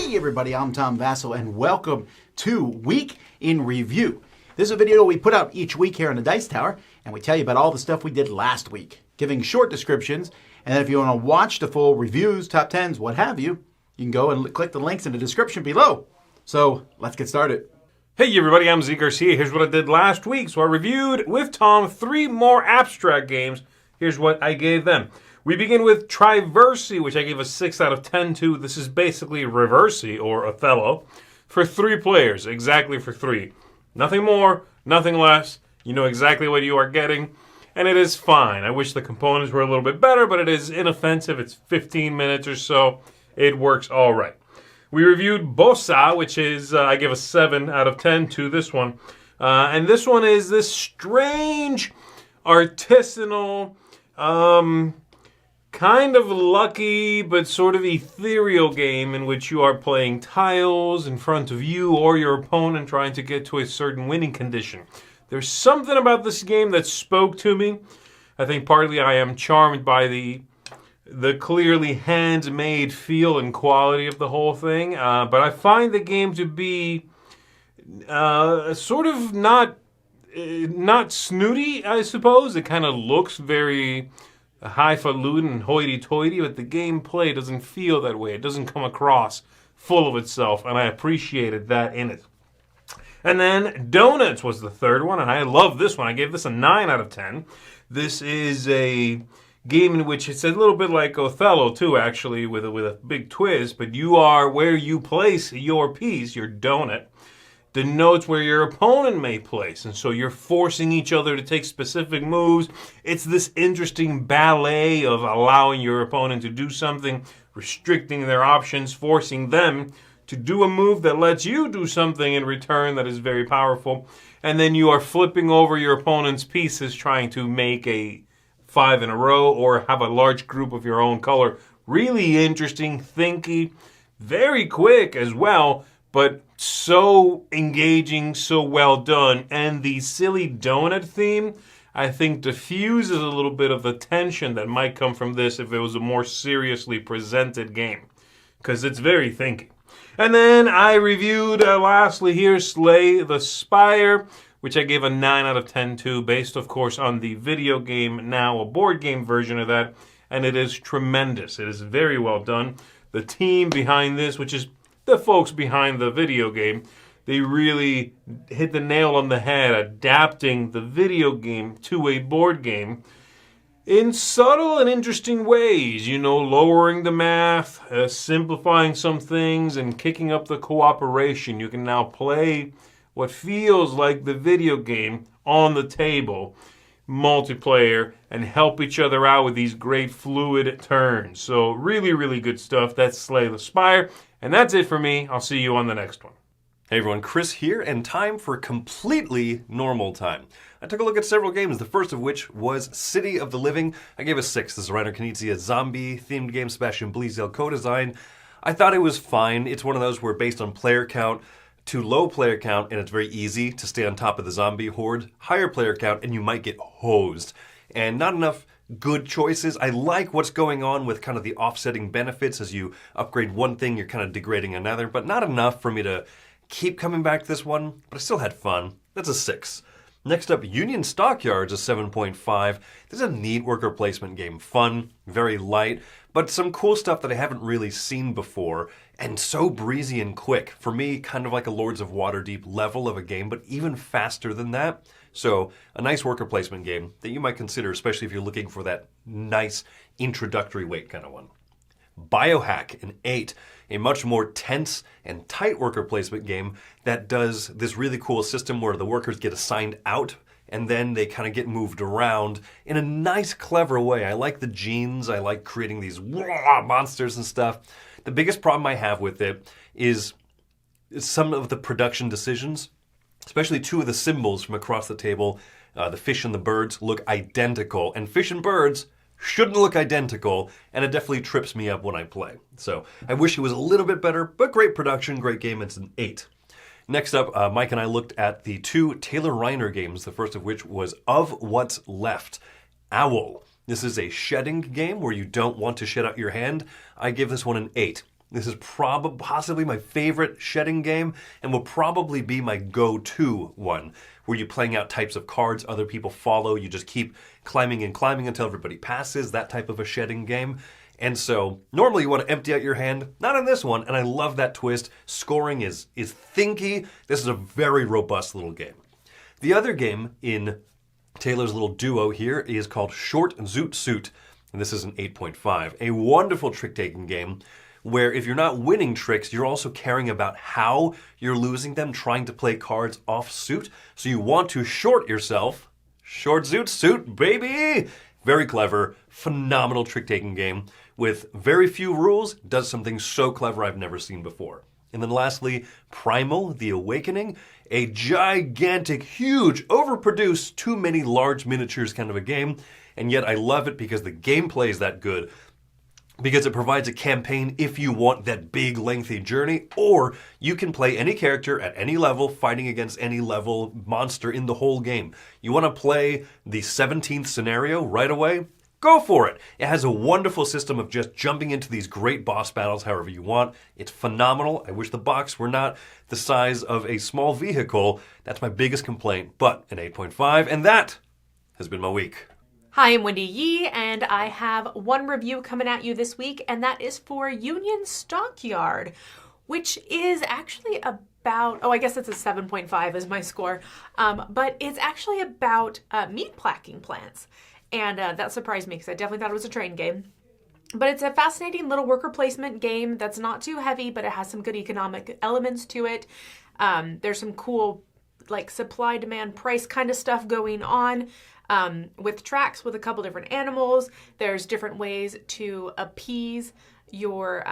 Hey everybody, I'm Tom Vassell and welcome to Week in Review. This is a video we put out each week here on the Dice Tower and we tell you about all the stuff we did last week, giving short descriptions, and then if you want to watch the full reviews, top 10s, what have you, you can go and click the links in the description below. So let's get started. Hey everybody, I'm Z Garcia. Here's what I did last week. So I reviewed with Tom 3 more abstract games. Here's what I gave them. We begin with Triversy, which I gave a 6 out of 10 to. This is basically Reversy, or Othello, for 3 players, exactly for 3. Nothing more, nothing less. You know exactly what you are getting, and it is fine. I wish the components were a little bit better, but it is inoffensive. It's 15 minutes or so. It works all right. We reviewed Bossa, which is, I give a 7 out of 10 to this one. And this one is this strange, artisanal, kind of lucky but sort of ethereal game in which you are playing tiles in front of you or your opponent trying to get to a certain winning condition. There's something about this game that spoke to me. I think partly I am charmed by the clearly handmade feel and quality of the whole thing, but I find the game to be sort of not snooty, I suppose. It kind of looks very highfalutin and hoity-toity, but the gameplay doesn't feel that way. It doesn't come across full of itself, and I appreciated that in it. And then Donuts was the third one, and I love this one. I gave this a 9 out of 10. This is a game in which it's a little bit like Othello, too, actually, with a big twist, but you are where you place your piece, your donut, denotes where your opponent may place, and so you're forcing each other to take specific moves. It's this interesting ballet of allowing your opponent to do something, restricting their options, forcing them to do a move that lets you do something in return that is very powerful, and then you are flipping over your opponent's pieces trying to make a 5 in a row or have a large group of your own color. Really interesting, thinky, very quick as well, but so engaging, so well done. And the silly donut theme, I think, diffuses a little bit of the tension that might come from this if it was a more seriously presented game, because it's very thinky. And then I reviewed, lastly here, Slay the Spire, which I gave a 9 out of 10 to, based, of course, on the video game, now a board game version of that, and it is tremendous. It is very well done. The team behind this, which is the folks behind the video game, they really hit the nail on the head adapting the video game to a board game in subtle and interesting ways. You know, lowering the math, simplifying some things, and kicking up the cooperation. You can now play what feels like the video game on the table, multiplayer, and help each other out with these great fluid turns. So really, really good stuff. That's Slay the Spire. And that's it for me. I'll see you on the next one. Hey everyone, Chris here, and time for completely normal time. I took a look at several games, the first of which was City of the Living. I gave a 6. This is Reiner Knizia's zombie-themed game, Sebastian Bleasdale co-design. I thought it was fine. It's one of those where based on player count, too low player count, and it's very easy to stay on top of the zombie horde. Higher player count, and you might get hosed. And not enough good choices. I like what's going on with kind of the offsetting benefits. As you upgrade one thing, you're kind of degrading another, but not enough for me to keep coming back to this one, but I still had fun. That's a 6. Next up, Union Stockyards, a 7.5. This is a neat worker placement game. Fun, very light, but some cool stuff that I haven't really seen before, and so breezy and quick. For me, kind of like a Lords of Waterdeep level of a game, but even faster than that. So, a nice worker placement game that you might consider, especially if you're looking for that nice introductory weight kind of one. Biohack, an 8, a much more tense and tight worker placement game that does this really cool system where the workers get assigned out and then they kind of get moved around in a nice, clever way. I like the genes. I like creating these monsters and stuff. The biggest problem I have with it is some of the production decisions, especially 2 of the symbols from across the table. The fish and the birds look identical, and fish and birds shouldn't look identical, and it definitely trips me up when I play. So I wish it was a little bit better, but great production, great game. It's an 8. Next up, Mike and I looked at the 2 Taylor Reiner games, the first of which was Of What's Left. Owl. This is a shedding game where you don't want to shed out your hand. I give this one an 8. This is possibly my favorite shedding game and will probably be my go-to one, where you're playing out types of cards, other people follow, you just keep climbing and climbing until everybody passes, that type of a shedding game. And so, normally you want to empty out your hand, not in this one, and I love that twist. Scoring is thinky. This is a very robust little game. The other game in Taylor's little duo here is called Short Zoot Suit, and this is an 8.5. A wonderful trick-taking game where if you're not winning tricks, you're also caring about how you're losing them, trying to play cards off suit. So you want to short yourself. Short Zoot Suit, baby! Very clever, phenomenal trick-taking game with very few rules, does something so clever I've never seen before. And then lastly, Primal, The Awakening, a gigantic, huge, overproduced, too many large miniatures kind of a game, and yet I love it because the gameplay is that good, because it provides a campaign if you want that big, lengthy journey, or you can play any character at any level, fighting against any level monster in the whole game. You want to play the 17th scenario right away? Go for it. It has a wonderful system of just jumping into these great boss battles however you want. It's phenomenal. I wish the box were not the size of a small vehicle. That's my biggest complaint, but an 8.5, and that has been my week. Hi, I'm Wendy Yee, and I have one review coming at you this week, and that is for Union Stockyard, which is actually about, I guess it's a 7.5 is my score, but it's actually about meat packing plants. And that surprised me because I definitely thought it was a train game. But it's a fascinating little worker placement game that's not too heavy, but it has some good economic elements to it. There's some cool like supply, demand, price kind of stuff going on with tracks with a couple different animals. There's different ways to appease your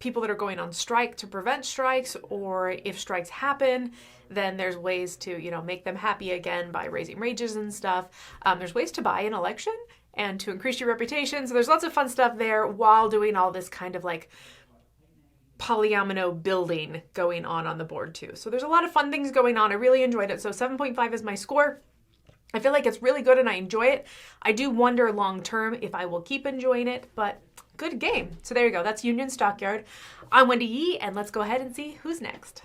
people that are going on strike to prevent strikes, or if strikes happen, then there's ways to, make them happy again by raising wages and stuff. There's ways to buy an election and to increase your reputation. So there's lots of fun stuff there while doing all this kind of like polyomino building going on the board too. So there's a lot of fun things going on. I really enjoyed it. So 7.5 is my score. I feel like it's really good and I enjoy it. I do wonder long term if I will keep enjoying it, but good game. So there you go. That's Union Stockyard. I'm Wendy Yee, and let's go ahead and see who's next.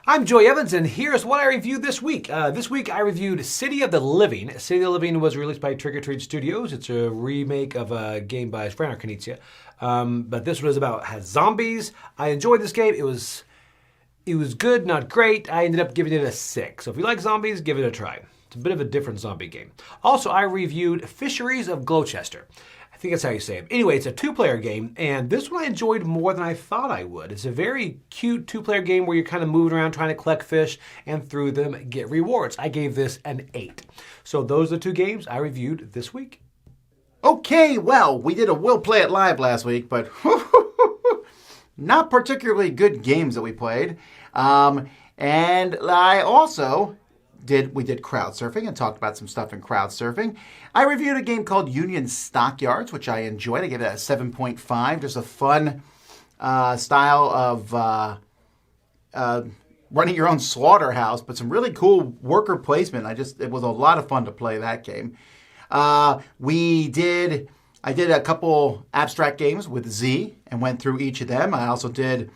I'm Joey Evans, and here's what I reviewed this week. This week I reviewed City of the Living. City of the Living was released by Trick or Treat Studios. It's a remake of a game by Franner Knizia. But this was about zombies. I enjoyed this game. It was good, not great. I ended up giving it a 6. So if you like zombies, give it a try. It's a bit of a different zombie game. Also, I reviewed Fisheries of Gloucester. I think that's how you say it. Anyway, it's a 2-player game, and this one I enjoyed more than I thought I would. It's a very cute 2-player game where you're kind of moving around trying to collect fish and through them get rewards. I gave this an 8. So those are the 2 games I reviewed this week. Okay, well, we did a We'll Play It Live last week, but not particularly good games that we played. And I also we did crowd surfing and talked about some stuff in crowd surfing. I reviewed a game called Union Stockyards, which I enjoyed. I gave it a 7.5. Just a fun style of running your own slaughterhouse, but some really cool worker placement. It was a lot of fun to play that game. I did a couple abstract games with Z and went through each of them. I also did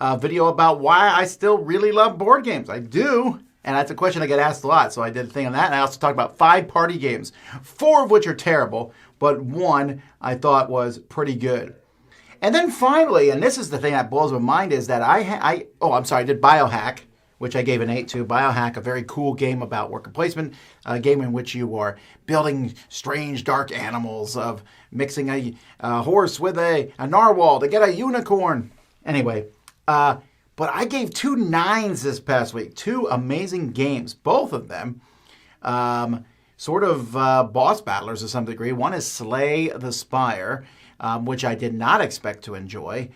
a video about why I still really love board games. I do. And that's a question I get asked a lot, so I did a thing on that. And I also talked about 5 party games, 4 of which are terrible, but 1 I thought was pretty good. And then finally, and this is the thing that blows my mind, is that I did Biohack, which I gave an 8 to. Biohack, a very cool game about worker placement, a game in which you are building strange, dark animals, of mixing a horse with a narwhal to get a unicorn. Anyway, but I gave 2 9s this past week. 2 amazing games, both of them sort of boss battlers to some degree. One is Slay the Spire, which I did not expect to enjoy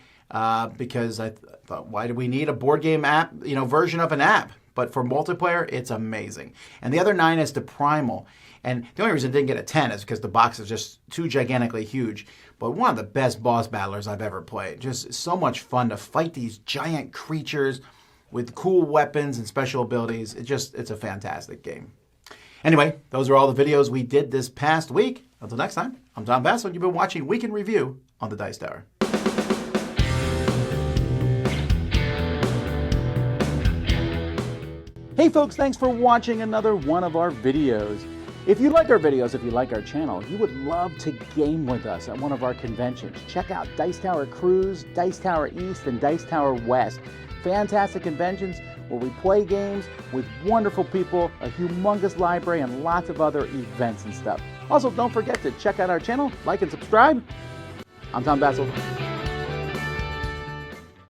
because I thought, why do we need a board game app, version of an app? But for multiplayer, it's amazing. And the other 9 is to Primal. And the only reason it didn't get a 10 is because the box is just too gigantically huge. But one of the best boss battlers I've ever played. Just so much fun to fight these giant creatures with cool weapons and special abilities. It's a fantastic game. Anyway, those are all the videos we did this past week. Until next time, I'm Tom Basso, and you've been watching Week in Review on the Dice Tower. Hey folks, thanks for watching another one of our videos. If you like our videos, if you like our channel, you would love to game with us at one of our conventions. Check out Dice Tower Cruise, Dice Tower East, and Dice Tower West. Fantastic conventions where we play games with wonderful people, a humongous library, and lots of other events and stuff. Also, don't forget to check out our channel, like and subscribe. I'm Tom Bassel.